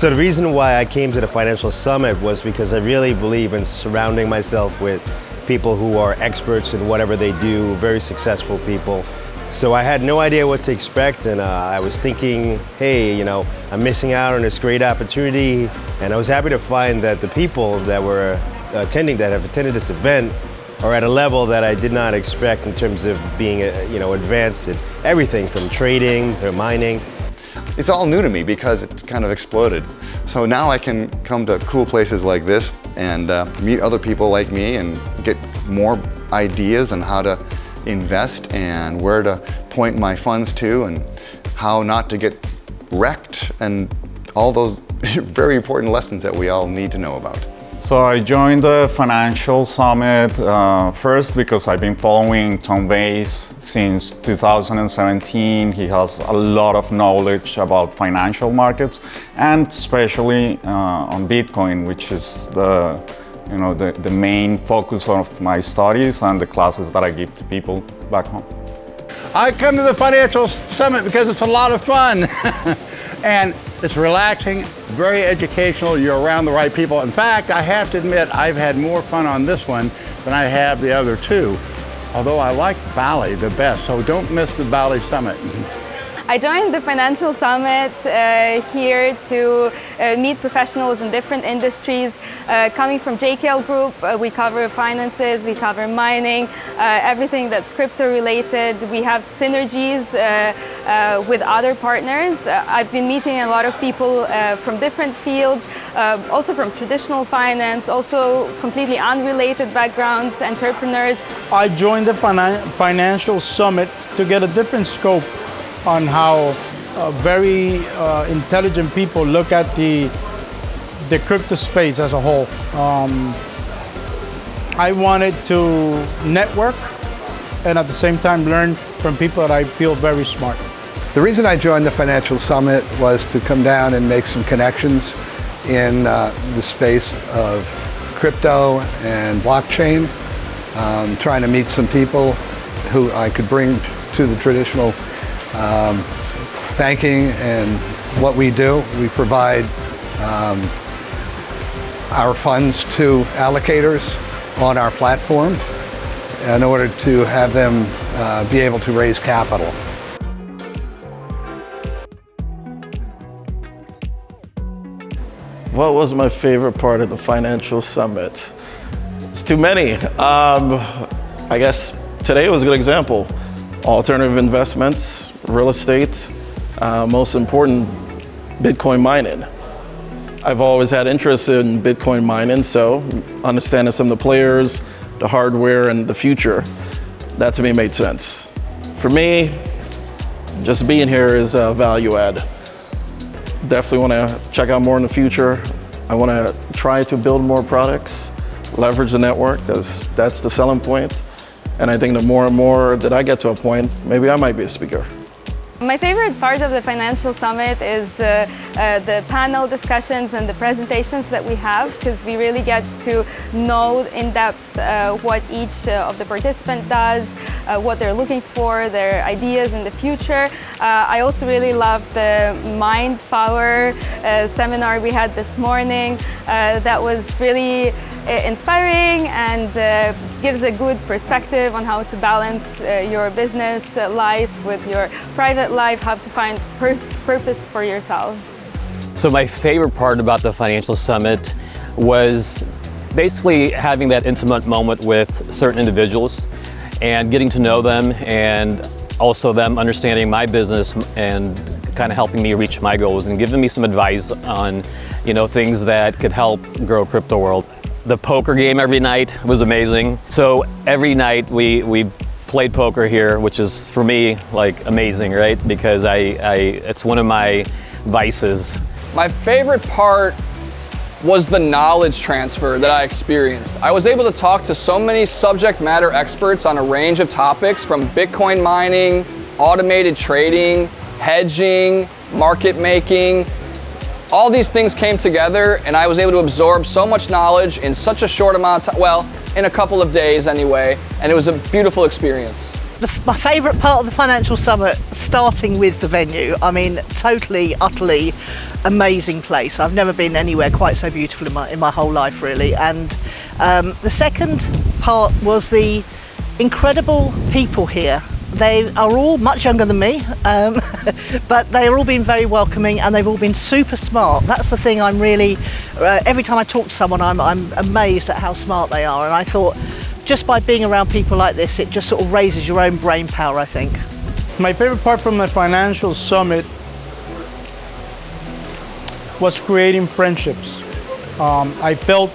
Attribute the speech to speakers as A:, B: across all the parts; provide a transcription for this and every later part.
A: So the reason why I came to the Financial Summit was because I really believe in surrounding myself with people who are experts in whatever they do, very successful people. So I had no idea what to expect, and I was thinking, hey, I'm missing out on this great opportunity, and I was happy to find that the people that were attending, that have attended this event, are at a level that I did not expect in terms of being, advanced in everything from trading to mining.
B: It's all new to me because it's kind of exploded. So now I can come to cool places like this and meet other people like me and get more ideas on how to invest and where to point my funds to and how not to get wrecked and all those very important lessons that we all need to know about.
C: So I joined the Financial Summit first because I've been following Tom Bayes since 2017. He has a lot of knowledge about financial markets and especially on Bitcoin, which is the main focus of my studies and the classes that I give to people back home.
D: I come to the Financial Summit because it's a lot of fun and it's relaxing, very educational. You're around the right people. In fact, I have to admit, I've had more fun on this one than I have the other two. Although I like Bali the best, so don't miss the Bali Summit.
E: I joined the Financial Summit here to meet professionals in different industries. Coming from JKL Group, we cover finances, we cover mining, everything that's crypto related. We have synergies with other partners. I've been meeting a lot of people from different fields, also from traditional finance, also completely unrelated backgrounds, entrepreneurs.
F: I joined the Financial Summit to get a different scope on how very intelligent people look at the crypto space as a whole. I wanted to network and at the same time learn from people that I feel very smart.
G: The reason I joined the Financial Summit was to come down and make some connections in the space of crypto and blockchain, trying to meet some people who I could bring to the traditional banking and what we do. We provide our funds to allocators on our platform in order to have them be able to raise capital.
H: What was my favorite part of the Financial Summit? It's too many. I guess today was a good example. Alternative investments, real estate, most important, Bitcoin mining. I've always had interest in Bitcoin mining, so understanding some of the players, the hardware, and the future, that to me made sense. For me, just being here is a value add. Definitely want to check out more in the future. I want to try to build more products, leverage the network, because that's the selling point. And I think the more and more that I get to a point, maybe I might be a speaker.
E: My favorite part of the Financial Summit is the panel discussions and the presentations that we have, because we really get to know in depth what each of the participants does, what they're looking for, their ideas in the future. I also really love the Mind Power seminar we had this morning. That was really inspiring and gives a good perspective on how to balance your business life with your private life, how to find purpose for yourself.
I: So my favorite part about the Financial Summit was basically having that intimate moment with certain individuals and getting to know them, and also them understanding my business and kind of helping me reach my goals and giving me some advice on, things that could help grow crypto world. The poker game every night was amazing. So every night we played poker here, which is for me like amazing, right? Because it's one of my vices.
J: My favorite part was the knowledge transfer that I experienced. I was able to talk to so many subject matter experts on a range of topics, from Bitcoin mining, automated trading, hedging, market making. All these things came together and I was able to absorb so much knowledge in such a short amount of time, well, in a couple of days anyway, and it was a beautiful experience.
K: My favourite part of the Financial Summit, starting with the venue. I mean, totally, utterly amazing place. I've never been anywhere quite so beautiful in my whole life, really. And the second part was the incredible people here. They are all much younger than me, but they've all been very welcoming and they've all been super smart. That's the thing I'm really, every time I talk to someone, I'm amazed at how smart they are. And I thought, just by being around people like this, it just sort of raises your own brain power, I think.
F: My favorite part from the Financial Summit was creating friendships. I felt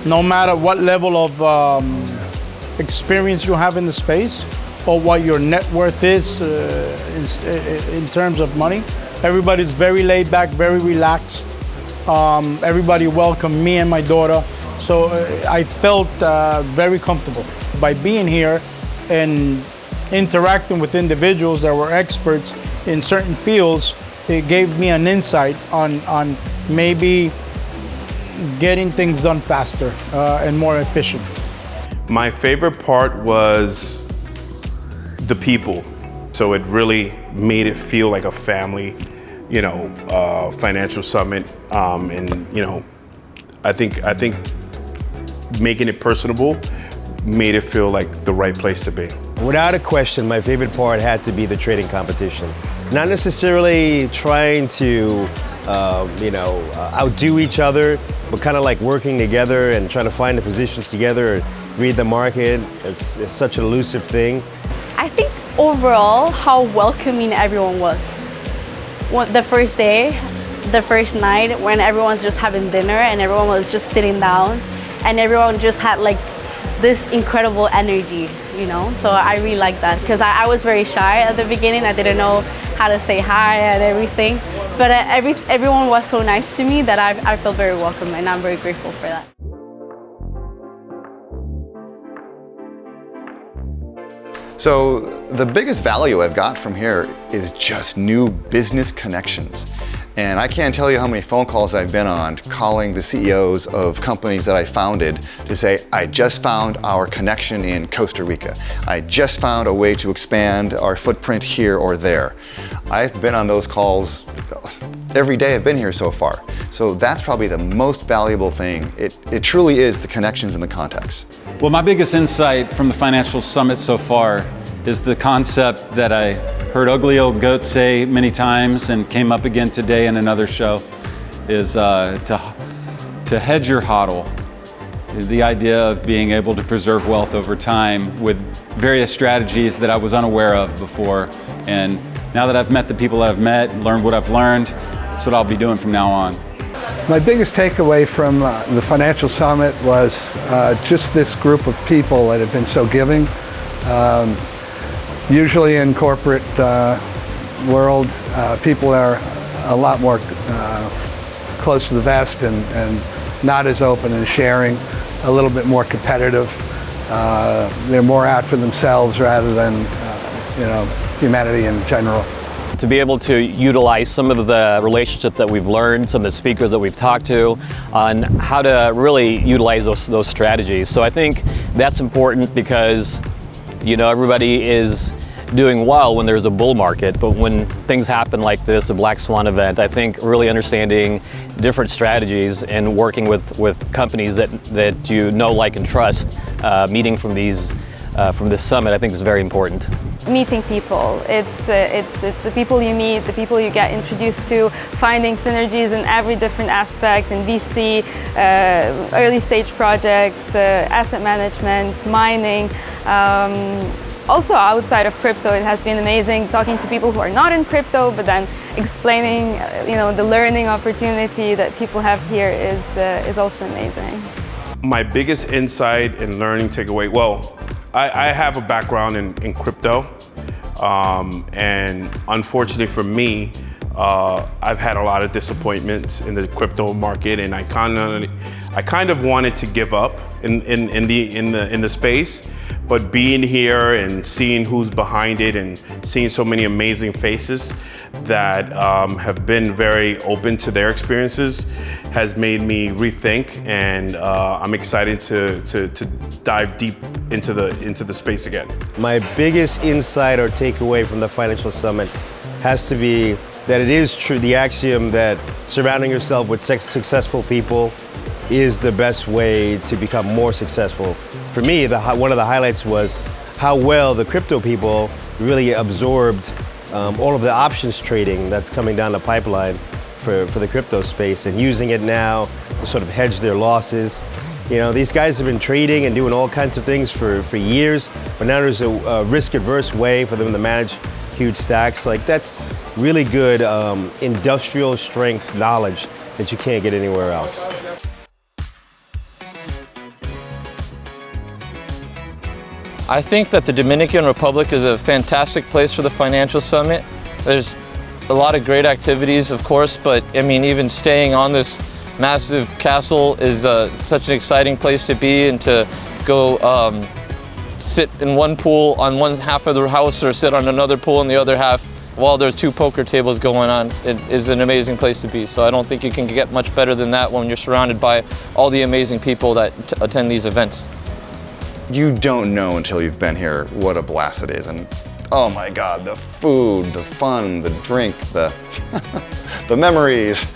F: no matter what level of experience you have in the space or what your net worth is in terms of money, everybody's very laid back, very relaxed. Everybody welcomed me and my daughter. So I felt very comfortable. By being here and interacting with individuals that were experts in certain fields, it gave me an insight on maybe getting things done faster and more efficient.
L: My favorite part was the people. So it really made it feel like a family, Financial Summit. And I think making it personable made it feel like the right place to be.
A: Without a question, my favorite part had to be the trading competition. Not necessarily trying to, outdo each other, but kind of like working together and trying to find the positions together, read the market. It's such an elusive thing.
M: I think overall, how welcoming everyone was. The first day, the first night, when everyone's just having dinner and everyone was just sitting down, and everyone just had like this incredible energy, So I really like that because I was very shy at the beginning. I didn't know how to say hi and everything, but everyone was so nice to me that I felt very welcome, and I'm very grateful for that.
B: So the biggest value I've got from here is just new business connections. And I can't tell you how many phone calls I've been on calling the CEOs of companies that I founded to say, I just found our connection in Costa Rica. I just found a way to expand our footprint here or there. I've been on those calls every day I've been here so far. So that's probably the most valuable thing. It truly is the connections and the contacts.
N: Well, my biggest insight from the Financial Summit so far is the concept that I heard Ugly Old Goat say many times and came up again today in another show, is to hedge your hodl. The idea of being able to preserve wealth over time with various strategies that I was unaware of before. And now that I've met the people that I've met, learned what I've learned, that's what I'll be doing from now on.
G: My biggest takeaway from the Financial Summit was just this group of people that have been so giving. Usually in corporate world, people are a lot more close to the vest and not as open and sharing, a little bit more competitive. They're more out for themselves rather than humanity in general.
I: To be able to utilize some of the relationships that we've learned, some of the speakers that we've talked to, on how to really utilize those strategies. So I think that's important because, everybody is doing well when there's a bull market, but when things happen like this, a black swan event, I think really understanding different strategies and working with companies that like and trust, meeting from this summit, I think is very important.
E: Meeting people. It's the people you meet, the people you get introduced to, finding synergies in every different aspect in VC, early stage projects, asset management, mining. Also outside of crypto, it has been amazing talking to people who are not in crypto, but then explaining, the learning opportunity that people have here is also amazing.
L: My biggest insight and learning takeaway, well, I have a background in crypto, and unfortunately for me, I've had a lot of disappointments in the crypto market, and I kind of wanted to give up in the space. But being here and seeing who's behind it and seeing so many amazing faces that have been very open to their experiences has made me rethink, and I'm excited to dive deep into the space again.
A: My biggest insight or takeaway from the Financial Summit has to be that it is true, the axiom that surrounding yourself with successful people is the best way to become more successful. For me, one of the highlights was how well the crypto people really absorbed all of the options trading that's coming down the pipeline for the crypto space, and using it now to sort of hedge their losses. You know, these guys have been trading and doing all kinds of things for years, but now there's a risk-averse way for them to manage huge stacks. Like, that's really good industrial strength knowledge that you can't get anywhere else.
O: I think that the Dominican Republic is a fantastic place for the Financial Summit. There's a lot of great activities, of course, but I mean, even staying on this massive castle is such an exciting place to be, and to go sit in one pool on one half of the house or sit on another pool in the other half while there's 2 poker tables going on. It is an amazing place to be. So I don't think you can get much better than that when you're surrounded by all the amazing people that attend these events.
B: You don't know until you've been here what a blast it is. And oh my God, the food, the fun, the drink, the, the memories.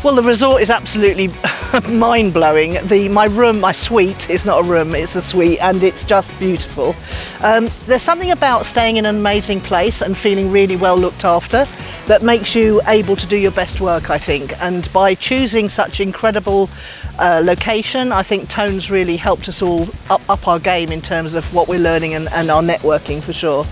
K: Well, the resort is absolutely mind-blowing. My suite is not a room, it's a suite, and it's just beautiful. There's something about staying in an amazing place and feeling really well looked after that makes you able to do your best work, I think. And by choosing such incredible location, I think Tone's really helped us all up our game in terms of what we're learning and our networking, for sure.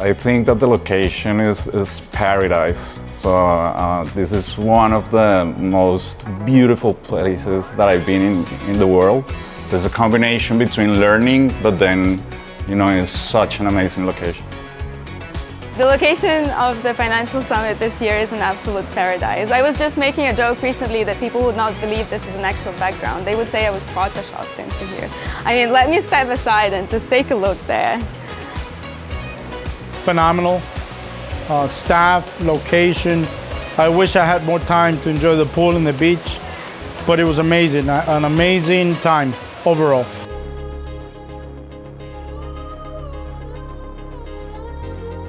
C: I think that the location is paradise. So this is one of the most beautiful places that I've been in the world. So it's a combination between learning, but then, you know, it's such an amazing location.
E: The location of the Financial Summit this year is an absolute paradise. I was just making a joke recently that people would not believe this is an actual background. They would say I was photoshopped into here. I mean, let me step aside and just take a look there.
F: Phenomenal. Staff, location. I wish I had more time to enjoy the pool and the beach, but it was amazing, an amazing time overall.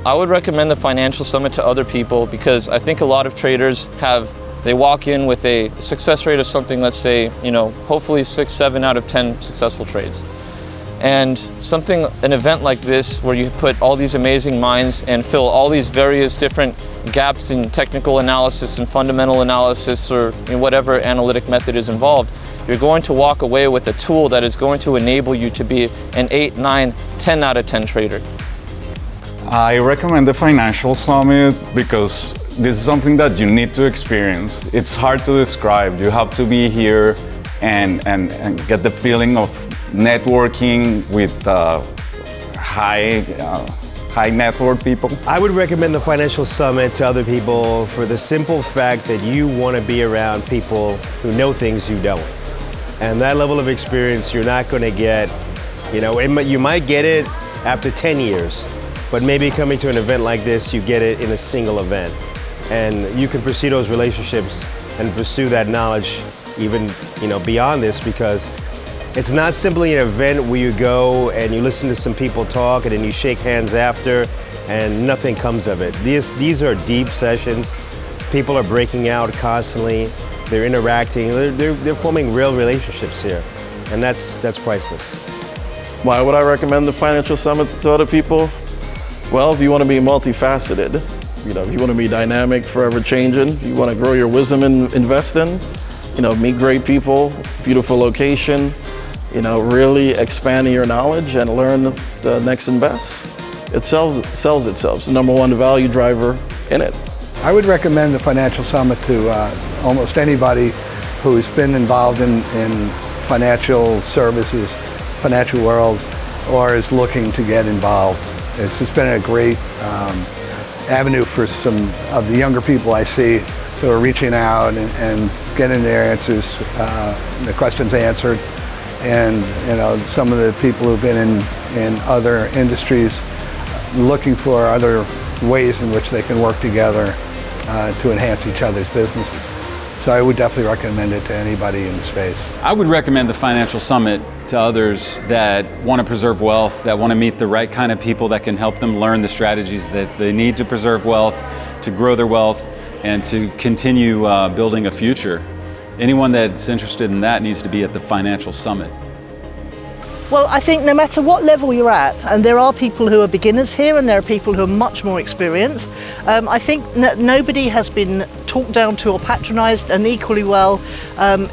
O: I would recommend the Financial Summit to other people because I think a lot of traders they walk in with a success rate of something, let's say, you know, hopefully 6, 7 out of 10 successful trades. And an event like this where you put all these amazing minds and fill all these various different gaps in technical analysis and fundamental analysis, or in whatever analytic method is involved, you're going to walk away with a tool that is going to enable you to be an 8, 9, 10 out of 10 trader.
C: I recommend the Financial Summit because this is something that you need to experience. It's hard to describe. You have to be here and get the feeling of networking with high net worth people.
A: I would recommend the Financial Summit to other people for the simple fact that you want to be around people who know things you don't. And that level of experience you're not going to get, you know, you might get it after 10 years, but maybe coming to an event like this, you get it in a single event. And you can pursue those relationships and pursue that knowledge even, you know, beyond this, because it's not simply an event where you go and you listen to some people talk and then you shake hands after and nothing comes of it. These are deep sessions. People are breaking out constantly. They're interacting. They're forming real relationships here, and that's priceless.
H: Why would I recommend the Financial Summit to other people? Well, if you want to be multifaceted, you know, if you want to be dynamic, forever changing, you want to grow your wisdom in investing, you know, meet great people, beautiful location, you know, really expanding your knowledge and learn the next and best. It sells itself. It's the #1 value driver in it.
G: I would recommend the Financial Summit to almost anybody who's been involved in financial services, financial world, or is looking to get involved. It's just been a great avenue for some of the younger people I see who are reaching out and getting their answers, the questions answered. And some of the people who've been in other industries looking for other ways in which they can work together to enhance each other's businesses. So I would definitely recommend it to anybody in the space.
N: I would recommend the Financial Summit to others that want to preserve wealth, that want to meet the right kind of people that can help them learn the strategies that they need to preserve wealth, to grow their wealth, and to continue building a future. Anyone that's interested in that needs to be at the Financial Summit.
K: Well, I think no matter what level you're at, and there are people who are beginners here and there are people who are much more experienced, I think nobody has been talked down to or patronised, and equally well,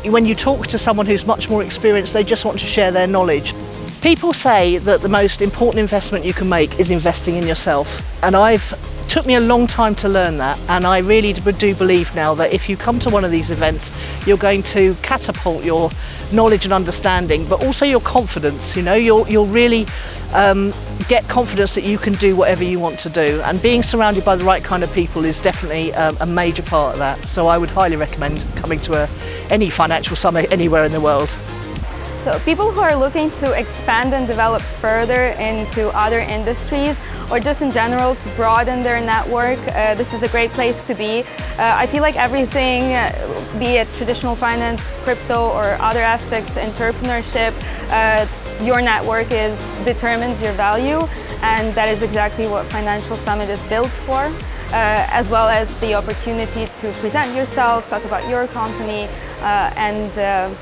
K: when you talk to someone who's much more experienced, they just want to share their knowledge. People say that the most important investment you can make is investing in yourself, and took me a long time to learn that, and I really do believe now that if you come to one of these events, you're going to catapult your knowledge and understanding, but also your confidence. You'll really get confidence that you can do whatever you want to do, and being surrounded by the right kind of people is definitely a major part of that. So I would highly recommend coming to any financial summit anywhere in the world.
E: So people who are looking to expand and develop further into other industries, or just in general to broaden their network, this is a great place to be. I feel like everything, be it traditional finance, crypto, or other aspects, entrepreneurship, your network determines your value, and that is exactly what Financial Summit is built for, as well as the opportunity to present yourself, talk about your company, and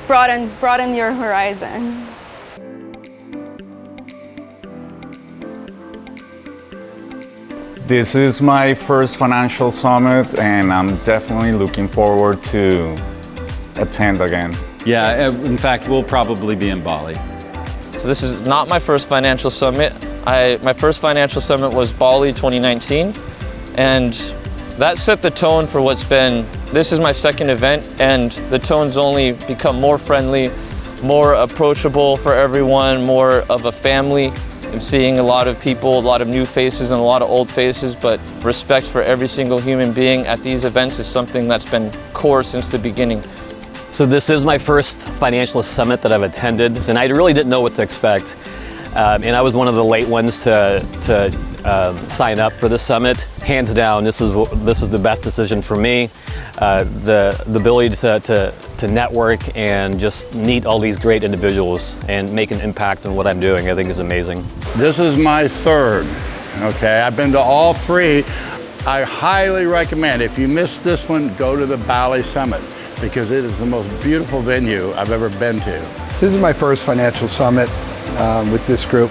E: broaden your horizons.
C: This is my first Financial Summit, and I'm definitely looking forward to attend again.
N: Yeah, in fact, we'll probably be in Bali.
O: So this is not my first Financial Summit. My first Financial Summit was Bali 2019, and that set the tone for what's been. This is my second event, and the tone's only become more friendly, more approachable for everyone, more of a family. I'm seeing a lot of people, a lot of new faces and a lot of old faces, but respect for every single human being at these events is something that's been core since the beginning.
I: So this is my first Financial Summit that I've attended, and I really didn't know what to expect. And I was one of the late ones to sign up for the summit. Hands down, this was the best decision for me. The ability to network and just meet all these great individuals and make an impact on what I'm doing, I think is amazing.
D: This is my third, okay? I've been to all three. I highly recommend, if you missed this one, go to the Bali Summit, because it is the most beautiful venue I've ever been to.
G: This is my first Financial Summit with this group.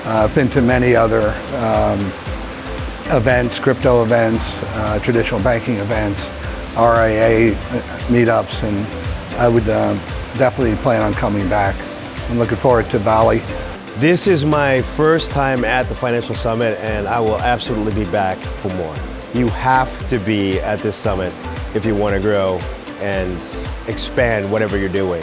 G: I've been to many other events, crypto events, traditional banking events, RIA meetups, and I would definitely plan on coming back. I'm looking forward to Bali.
A: This is my first time at the Financial Summit, and I will absolutely be back for more. You have to be at this summit if you want to grow and expand whatever you're doing.